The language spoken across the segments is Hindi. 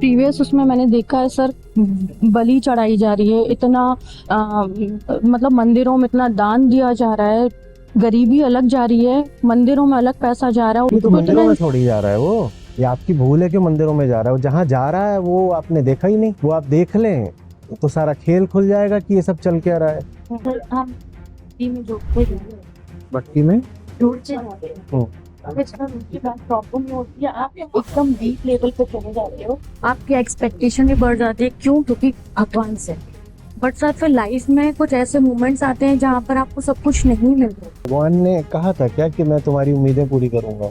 प्रीवियस उसमें मैंने देखा है सर, बलि चढ़ाई जा रही है, इतना मतलब मंदिरों में इतना दान दिया जा रहा है, गरीबी अलग जा रही है, मंदिरों में अलग पैसा जा रहा है। ये तो मंदिरों में थोड़ी जा रहा है वो, ये आपकी भूल है कि मंदिरों में जा रहा है। वो जहाँ जा रहा है वो आपने देखा ही नहीं। वो आप देख लें तो सारा खेल खुल जाएगा कि ये सब चल क्या रहा है। सर, हम में जोड़ते हैं, भट्टी में जोड़ते जाते हैं। फिर सर उसके बाद प्रॉब्लम ये होती है, आप एकदम डीप लेवल पे चले जाते हो, आपकी एक्सपेक्टेशन भी बढ़ जाती है। क्यों? क्योंकि भगवान से। बट सर फिर लाइफ में कुछ ऐसे मोमेंट्स आते हैं जहाँ पर आपको सब कुछ नहीं मिल रहा। भगवान ने कहा था क्या कि मैं तुम्हारी उम्मीदें पूरी करूंगा?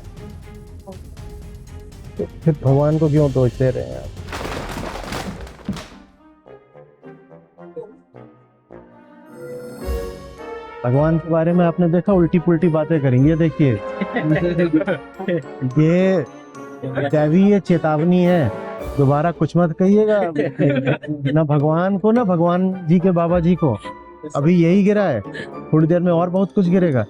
तो फिर भगवान को क्यों दोषते रहे हैं आप? भगवान के बारे में आपने देखा, उल्टी पुल्टी बातें करेंगे। देखिए ये दैवीय चेतावनी है, दोबारा कुछ मत कहिएगा ना भगवान को ना भगवान जी के बाबा जी को। अभी यही गिरा है, थोड़ी देर में और बहुत कुछ गिरेगा।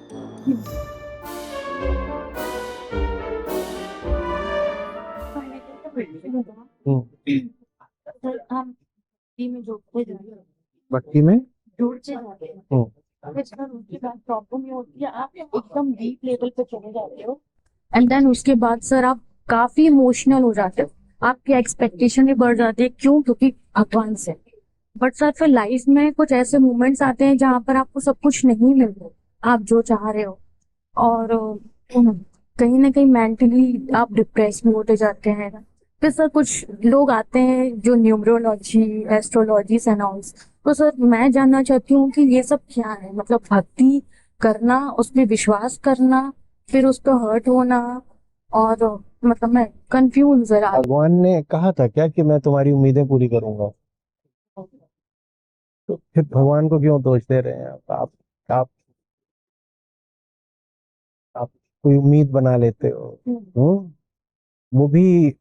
सर हम में जोड़ते जाते हैं, भट्टी में जोड़ते जाते हैं। फिर सर उसके बाद प्रॉब्लम ये होती है, आप एकदम डीप लेवल पे चले जाते हो, एंड देन उसके बाद सर आप काफी इमोशनल हो जाते हो, आपकी एक्सपेक्टेशन भी बढ़ जाती है। क्यों? क्योंकि भगवान से। बट सर फिर लाइफ में कुछ ऐसे मोमेंट्स आते हैं जहाँ पर आपको सब कुछ नहीं मिल रहा, आप जो चाह रहे हो, और कहीं ना कहीं मेंटली आप डिप्रेस में होते जाते हैं। फिर सर कुछ लोग आते हैं जो न्यूमरोलॉजी, एस्ट्रोलॉजी से अनाउंस। तो सर मैं जानना चाहती हूँ कि ये सब क्या है, मतलब भक्ति करना, उस पर विश्वास करना, फिर उस पर हर्ट होना, और मतलब मैं कंफ्यूज जरा। भगवान ने कहा था क्या कि मैं तुम्हारी उम्मीदें पूरी करूंगा? तो फिर भगवान को क्यों दोष दे रहे हैं आप आप कोई उम्मीद बना लेते हो। वो भी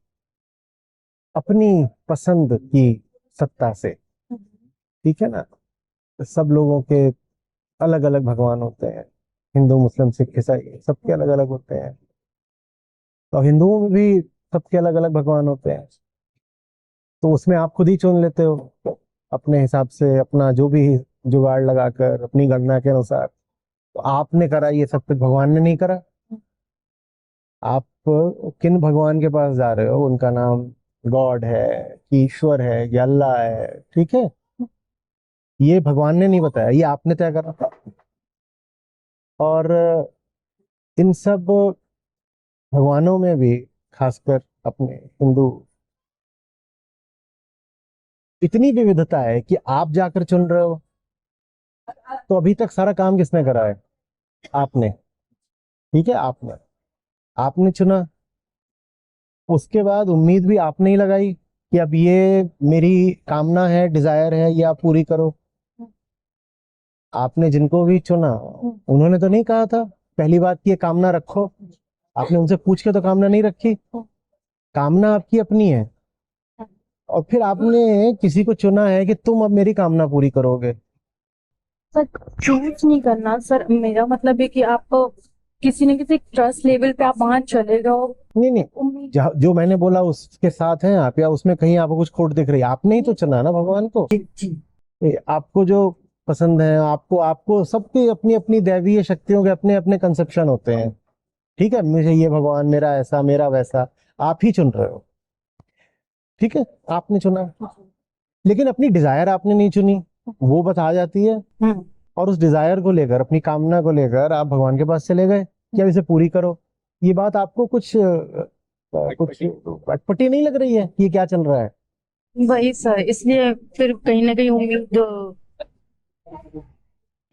अपनी पसंद की सत्ता से। ठीक है ना? तो सब लोगों के अलग अलग भगवान होते हैं, हिंदू मुस्लिम सिख ईसाई सबके अलग अलग होते हैं। तो हिंदुओं में भी सबके अलग अलग भगवान होते हैं। तो उसमें आप खुद ही चुन लेते हो अपने हिसाब से, अपना जो भी जुगाड़ लगाकर अपनी गणना के अनुसार। तो आपने करा ये सब, कुछ भगवान ने नहीं करा। आप किन भगवान के पास जा रहे हो? उनका नाम गॉड है कि ईश्वर है या अल्लाह है। ठीक है, ये भगवान ने नहीं बताया, ये आपने तय करा। और इन सब भगवानों में भी, खासकर अपने हिंदू, इतनी विविधता है कि आप जाकर चुन रहे हो। तो अभी तक सारा काम किसने करा है? आपने। ठीक है, आपने चुना, उसके बाद उम्मीद भी आपने ही लगाई कि अब ये मेरी कामना है, डिजायर है, ये आप पूरी करो। आपने जिनको भी चुना उन्होंने तो नहीं कहा था पहली बात कि ये कामना रखो। आपने उनसे पूछ के तो कामना नहीं रखी। कामना आपकी अपनी है, और फिर आपने किसी को चुना है कि तुम अब मेरी कामना पूरी करोगे। सर चूज नहीं करना सर, मेरा मतलब है कि आप किसी न किसी ट्रस्ट लेवल पे आप वहां चले जाओ। नहीं नहीं, जो मैंने बोला उसके साथ हैं आप, या उसमें कहीं आपको कुछ खोट दिख रही है? आपने ही तो चुना ना भगवान को। आपको जो पसंद है, आपको आपको सबकी अपनी अपनी दैवीय शक्तियों के अपने अपने कंसेप्शन होते हैं। ठीक है, मुझे ये भगवान, मेरा ऐसा, मेरा वैसा, आप ही चुन रहे हो। ठीक है, आपने चुना, लेकिन अपनी डिजायर आपने नहीं चुनी, वो बस आ जाती है। और उस डिजायर को लेकर, अपनी कामना को लेकर आप भगवान के पास चले गए कि अब इसे पूरी करो। ये बात आपको कुछ अटपटी नहीं लग रही है कि ये क्या चल रहा है? वही सर, इसलिए फिर कहीं ना कहीं उम्मीद।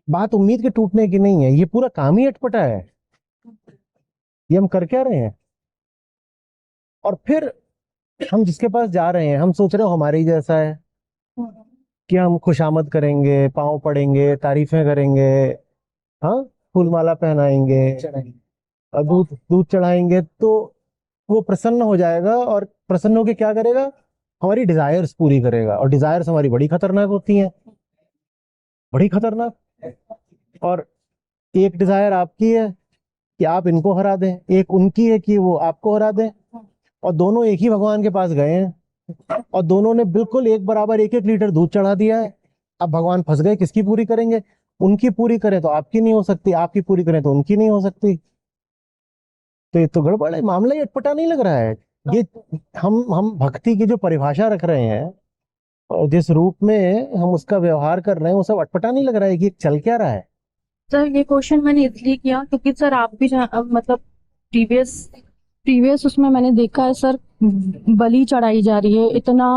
बात उम्मीद के टूटने की नहीं है, ये पूरा काम ही अटपटा है। ये हम कर क्या रहे हैं? और फिर हम जिसके पास जा रहे हैं, हम सोच रहे हो हमारे ही जैसा है, कि हम खुशामद करेंगे, पांव पड़ेंगे, तारीफें करेंगे, हाँ, फूल माला पहनाएंगे और दूध दूध चढ़ाएंगे, तो वो प्रसन्न हो जाएगा। और प्रसन्न होके क्या करेगा? हमारी डिजायर्स पूरी करेगा। और डिजायर्स हमारी बड़ी खतरनाक होती हैं, बड़ी खतरनाक। और एक डिजायर आपकी है कि आप इनको हरा दें, एक उनकी है कि वो आपको हरा दें, और दोनों एक ही भगवान के पास गए हैं। और दोनों ने बिल्कुल एक बराबर 1-1 लीटर दूध चढ़ा दिया है। अब भगवान फंस गए, किसकी पूरी करेंगे? उनकी पूरी करें तो आपकी नहीं हो सकती, आपकी पूरी करें तो उनकी नहीं हो सकती। तो ये तो गड़बड़ है, मामला ही अटपटा नहीं लग रहा है ये? हम भक्ति की जो परिभाषा रख रहे हैं और जिस रूप में हम उसका व्यवहार कर रहे हैं, वो सब अटपटा नहीं लग रहा है कि ये चल क्या रहा है? सर ये क्वेश्चन मैंने इसलिए किया क्योंकि सर आप भी मतलब प्रीवियस प्रीवियस उसमें मैंने देखा है सर, बलि चढ़ाई जा रही है इतना,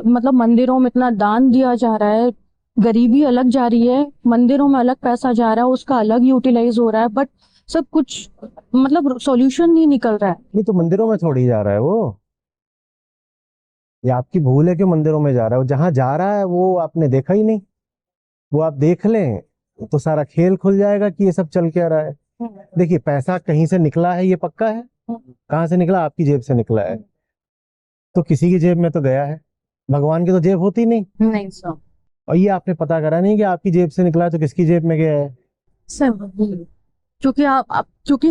मतलब मंदिरों में इतना दान दिया जा रहा है, गरीबी अलग जा रही है, मंदिरों में अलग पैसा जा रहा है, उसका अलग यूटिलाइज हो रहा है, बट सब कुछ मतलब सॉल्यूशन नहीं निकल रहा है। नहीं तो मंदिरों में थोड़ी जा रहा है वो, ये आपकी भूल है कि मंदिरों में जा रहा है। वो जहां जा रहा है वो आपने देखा ही नहीं। वो आप देख लें तो सारा खेल खुल जाएगा कि ये सब चल क्या रहा है। देखिए, पैसा कहीं से निकला है ये पक्का है। कहाँ से निकला? आपकी जेब से निकला है। तो किसी की जेब में तो गया है, भगवान की तो जेब होती नहीं। नहीं सर। और ये आपने पता करा नहीं कि आपकी जेब से निकला है तो किसकी जेब में गया है। सर क्योंकि आप क्योंकि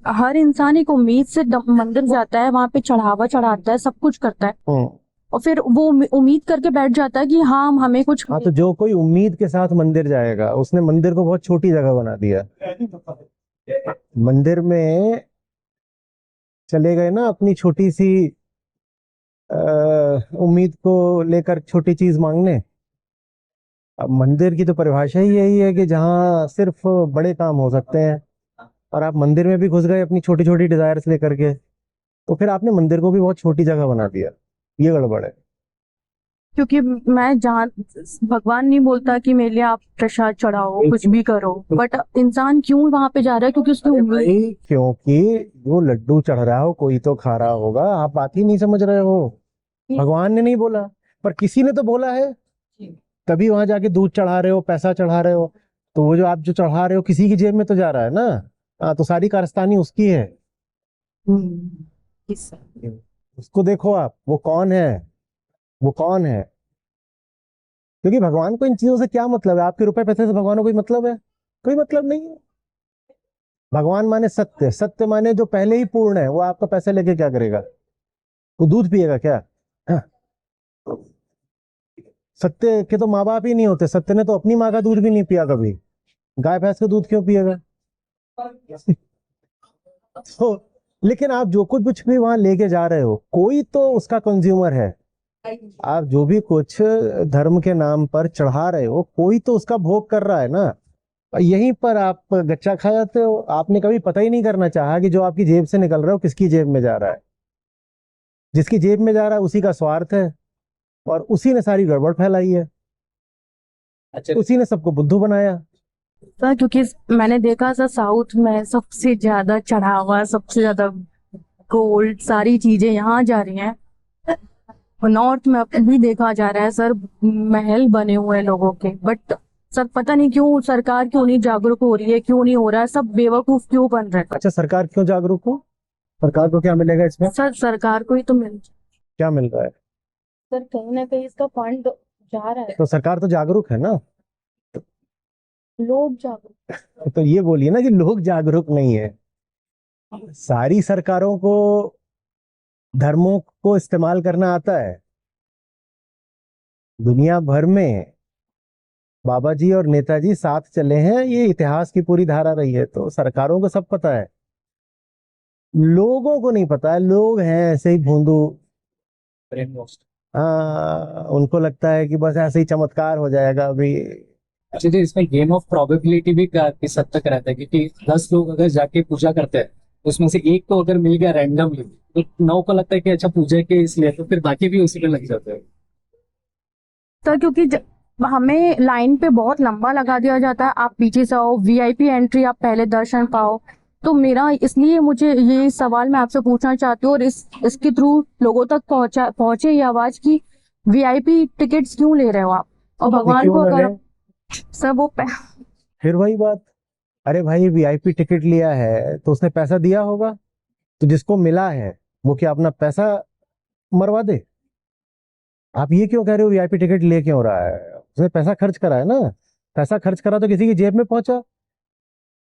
हर इंसान एक उम्मीद से मंदिर जाता है, वहां पे चढ़ावा चढ़ाता है, सब कुछ करता है, और फिर वो उम्मीद करके बैठ जाता है कि हाँ हमें कुछ। हाँ, तो जो कोई उम्मीद के साथ मंदिर जाएगा उसने मंदिर को बहुत छोटी जगह बना दिया। मंदिर में चले गए ना अपनी छोटी सी उम्मीद को लेकर छोटी चीज मांगने। अब मंदिर की तो परिभाषा ही यही है कि जहाँ सिर्फ बड़े काम हो सकते हैं, और आप मंदिर में भी घुस गए अपनी छोटी छोटी डिजायर्स लेकर के, तो फिर आपने मंदिर को भी बहुत छोटी जगह बना दिया। ये गड़बड़ है। क्योंकि मैं जहाँ, भगवान नहीं बोलता कि मेरे लिए आप प्रसाद चढ़ाओ कुछ भी करो, बट इंसान क्यों वहां पे जा रहा है? क्योंकि उसकी उम्मीद। भाई, क्योंकि वो लड्डू चढ़ रहा हो कोई तो खा रहा होगा, आप बात ही नहीं समझ रहे हो। भगवान ने नहीं बोला, पर किसी ने तो बोला है, तभी वहां जाके दूध चढ़ा रहे हो, पैसा चढ़ा रहे हो। तो वो जो आप जो चढ़ा रहे हो किसी की जेब में तो जा रहा है ना। हाँ, तो सारी कारस्तानी उसकी है। इस- उसको देखो आप, वो कौन है, वो कौन है। क्योंकि भगवान को इन चीजों से क्या मतलब है? आपके रुपए पैसे से भगवान को कोई मतलब है? कोई मतलब नहीं है। भगवान माने सत्य, सत्य माने जो पहले ही पूर्ण है। वो आपका पैसे लेके क्या करेगा? वो दूध पिएगा क्या? हाँ। सत्य के तो माँ बाप ही नहीं होते। सत्य ने तो अपनी माँ का दूध भी नहीं पिया कभी, गाय भैंस का दूध क्यों पिएगा? तो लेकिन आप जो कुछ कुछ भी वहां लेके जा रहे हो, कोई तो उसका कंज्यूमर है। आप जो भी कुछ धर्म के नाम पर चढ़ा रहे हो, कोई तो उसका भोग कर रहा है ना। और यहीं पर आप गच्चा खा जाते हो। आपने कभी पता ही नहीं करना चाहा कि जो आपकी जेब से निकल रहा है वो किसकी जेब में जा रहा है। जिसकी जेब में जा रहा है उसी का स्वार्थ है, और उसी ने सारी गड़बड़ फैलाई है। अच्छा, उसी ने सबको बुद्धू बनाया। सर क्योंकि मैंने देखा सर, साउथ में सबसे ज्यादा चढ़ावा, सबसे ज्यादा गोल्ड, सारी चीजें यहाँ जा रही हैं। नॉर्थ में अब भी देखा जा रहा है सर, महल बने हुए हैं लोगों के, बट सर पता नहीं क्यों सरकार क्यों नहीं जागरूक हो रही है, क्यों नहीं हो रहा है, सब बेवकूफ क्यों बन रहे हैं? अच्छा, सरकार क्यों जागरूक हो? सरकार को क्या मिलेगा इसमें? सर सरकार को ही तो मिल, क्या मिल रहा है? सर कहीं ना कहीं इसका फंड जा रहा है, तो सरकार तो जागरूक है ना। लोग जागरूक। तो ये बोलिए ना कि लोग जागरूक नहीं है। सारी सरकारों को धर्मों को इस्तेमाल करना आता है। दुनिया भर में बाबा जी और नेताजी साथ चले हैं, ये इतिहास की पूरी धारा रही है। तो सरकारों को सब पता है, लोगों को नहीं पता है। लोग हैं ऐसे ही भोंदू, हाँ, उनको लगता है कि बस ऐसे ही चमत्कार हो जाएगा अभी। अच्छा जी, इसमें गेम ऑफ प्रोबेबिलिटी भी किस हद तक रहता है? क्योंकि 10 लोग अगर जाके पूजा करते हैं, उसमें से एक तो अगर मिल गया रैंडमली, तो 9 को लगता है कि अच्छा पूजा के इसलिए, तो फिर बाकी भी उसी पे लग जाते हैं। सर क्योंकि हमें लाइन पे बहुत लंबा लगा दिया जाता है, आप पीछे से आओ, वीआईपी एंट्री, आप पहले दर्शन पाओ। तो मेरा इसलिए मुझे ये सवाल मैं आपसे पूछना चाहती हूँ, और इसके थ्रू लोगों तक पहुंचे ये आवाज की, वीआईपी टिकट्स क्यों ले रहे हो आप? और भगवान क्यों को ना अगर लें? सर वो फिर वही बात। अरे भाई, वीआईपी टिकट लिया है तो उसने पैसा दिया होगा, तो जिसको मिला है वो क्या अपना पैसा मरवा दे? आप ये क्यों कह रहे हो वीआईपी टिकट ले क्यों रहा है? उसने पैसा खर्च करा है ना। पैसा खर्च करा तो किसी की जेब में पहुंचा।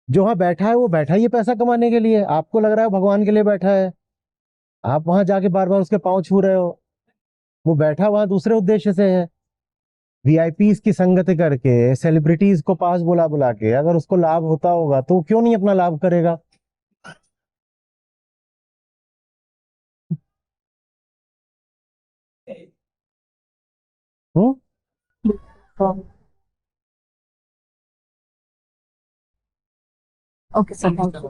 जो वहां बैठा है वो बैठा ही है पैसा कमाने के लिए। आपको लग रहा है भगवान के लिए बैठा है। आप वहां जाके बार बार उसके पांव छू रहे हो। वो बैठा वहां दूसरे उद्देश्य से है। वीआईपीज की संगति करके, सेलिब्रिटीज को पास बुला बुला के अगर उसको लाभ होता होगा तो क्यों नहीं अपना लाभ करेगा। Hmm. Okay sir, thank you.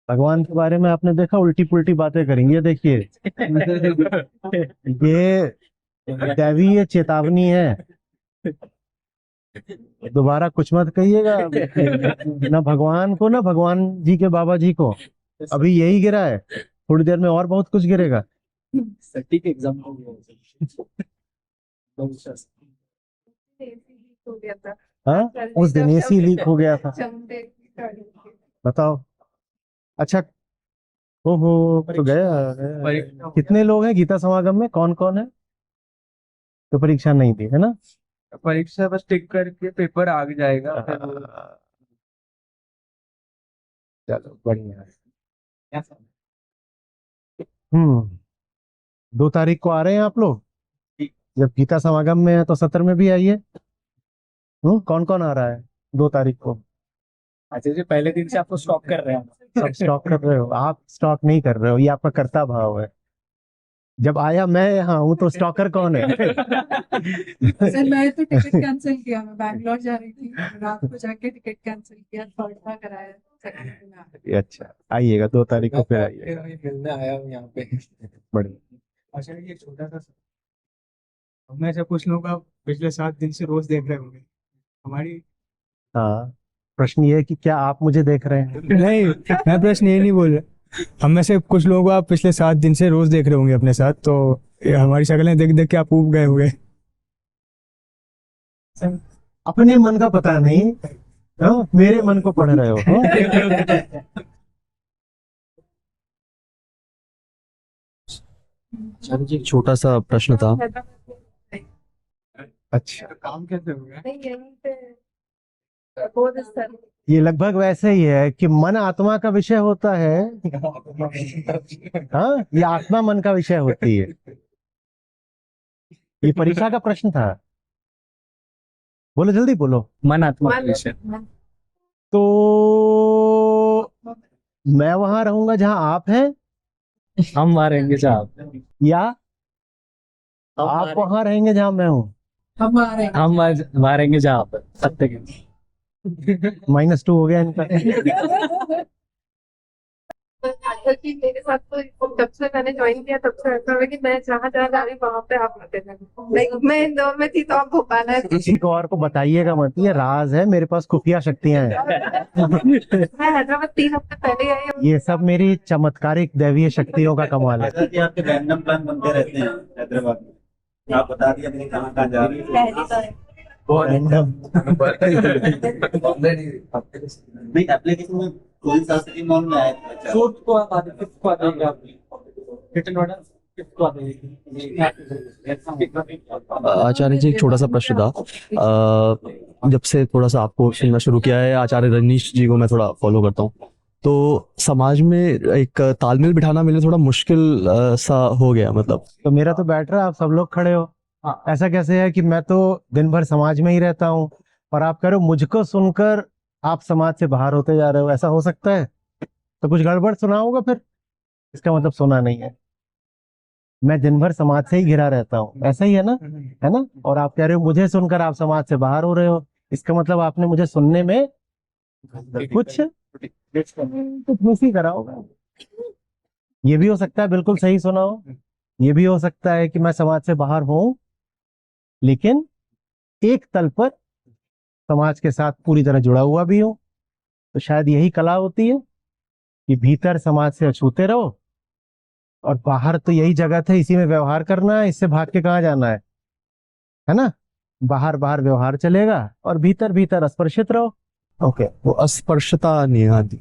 भगवान के बारे में आपने देखा, उल्टी पुल्टी बातें करेंगे। ये देखिए, ये दैवीय चेतावनी है। दोबारा कुछ मत कहिएगा, ना भगवान को ना भगवान जी के बाबा जी को। अभी यही गिरा है, थोड़ी देर में और बहुत कुछ गिरेगा। सटीक एग्जाम्पल हो गया था। हाँ, उस दिन एसी लीक हो गया था। बताओ। अच्छा, ओहो, तो गया। कितने लोग हैं गीता समागम में, कौन कौन है? तो परीक्षा नहीं दी है ना? परीक्षा बस टिक करके पेपर आ जाएगा। चलो बढ़िया है। 2 तारीख को आ रहे हैं आप लोग। जब गीता समागम में है तो सत्र में भी आइए। कौन कौन आ रहा है 2 तारीख को? अच्छा जी, पहले दिन से आपको स्टॉप कर रहे हैं। सब स्टॉक कर रहे हो? आप स्टॉक नहीं कर रहे हो, ये आपका कर्ता भाव है। जब आया मैं यहाँ हूँ तो स्टॉकर कौन है? सर मैं तो टिकट कैंसिल किया, मैं बैंगलोर जा रही थी, रात को जाके टिकट कैंसिल किया, थर्ड का कराया, सेकंड में आ गई। अच्छा, आइएगा 2 तारीख को, फिर आइएगा। मिलने आया हूँ यहाँ पे। बढ़िया। अच्छा, ये छोटा सा हमें से कुछ लोग आप पिछले 7 दिन से रोज देख रहे होंगे हमारी। हाँ, प्रश्न ये है कि क्या आप मुझे देख रहे हैं? नहीं, मैं प्रश्न ये नहीं बोल रहा। हम में से कुछ लोग आप पिछले 7 दिन से रोज देख रहे होंगे अपने साथ, तो ये हमारी शक्लें देख देख के आप ऊब गए होंगे। अपने मन का पता नहीं, हाँ, मेरे मन को पढ़ रहे हो। हाँ? सर जी, एक छोटा सा प्रश्न था। अच्छा, काम कैसे हो गया? नहीं यहीं पे बोध स्तर ये लगभग वैसे ही है कि मन आत्मा का विषय होता है। हाँ, ये आत्मा मन का विषय होती है। ये परीक्षा का प्रश्न था। बोलो, जल्दी बोलो। मन आत्मा का विषय। तो मैं वहां रहूंगा जहां आप हैं, हम वहाँ रहेंगे जहाँ आप। या आप वहां रहेंगे जहां मैं हूँ? हमारे हम वहाँ रहेंगे जहाँ आप हैं, सत्य के। -2 हो गया इनका। कि मेरे साथ तो जब से मैंने ज्वाइन किया तब से ऐसा हुआ कि मैं जहाँ जहाँ जा रही वहां पे आप रहते थे। मैं इंदौर में थी तो आप भोपाल आए। किसी को और को बताइएगा मत, ये राज है, मेरे पास खुफिया शक्तियां हैं। मैं हैदराबाद 3 हफ्ते पहले आई हूँ। ये सब मेरी चमत्कारिक दैवीय शक्तियों का कमाल है। कि आपके रैंडम प्लान बनते रहते हैं हैदराबाद में। आप बता दिए अपने कहाँ कहाँ जा रही है। पहली बार रैंडम। नहीं, एप्लीकेशन में कोई शास्त्री मॉल में आए थे बच्चा। शूट को आप आते, फिफ्थ को आ जाएंगे आप। रिटर्न ऑर्डर फिफ्थ को आ जाएगी। आचार्य जी, एक छोटा सा प्रश्न था। जब से थोड़ा सा आपको सुनना शुरू किया है, आचार्य रजनीश जी को मैं थोड़ा फॉलो करता हूँ, तो समाज में एक तालमेल बिठाना मेरे लिए थोड़ा मुश्किल सा हो गया। मतलब तो मेरा तो बैठ रहा है, आप सब लोग खड़े हो। हाँ। ऐसा कैसे है कि मैं तो दिन भर समाज में ही रहता हूँ और आप कह रहे हो मुझको सुनकर आप समाज से बाहर होते जा रहे हो? ऐसा हो सकता है? तो कुछ गड़बड़ सुना होगा फिर, इसका मतलब सुना नहीं है। मैं दिन भर समाज से ही घिरा रहता हूँ, ऐसा ही है ना? है ना? और आप कह रहे हो मुझे सुनकर आप समाज से बाहर हो रहे हो, इसका मतलब आपने मुझे सुनने में कुछ मिस ही करा होगा। ये भी हो सकता है बिल्कुल सही सुना हो, ये भी हो सकता है कि मैं समाज से बाहर हूं लेकिन एक तल पर समाज के साथ पूरी तरह जुड़ा हुआ भी हूं। तो शायद यही कला होती है कि भीतर समाज से अछूते रहो और बाहर तो यही जगत है, इसी में व्यवहार करना है, इससे भाग के कहाँ जाना है ना? बाहर बाहर व्यवहार चलेगा और भीतर भीतर अस्पर्शित रहो। ओके, वो अस्पर्शता नहीं आती।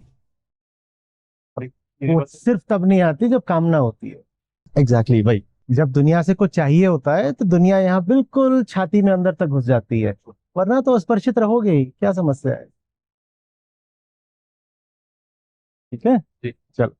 वो सिर्फ तब नहीं आती जब कामना होती है। एग्जैक्टली भाई। जब दुनिया से कुछ चाहिए होता है तो दुनिया यहाँ बिल्कुल छाती में अंदर तक घुस जाती है, वरना तो स्पर्शित रहोगे ही, क्या समस्या है। ठीक है, जी। चलो।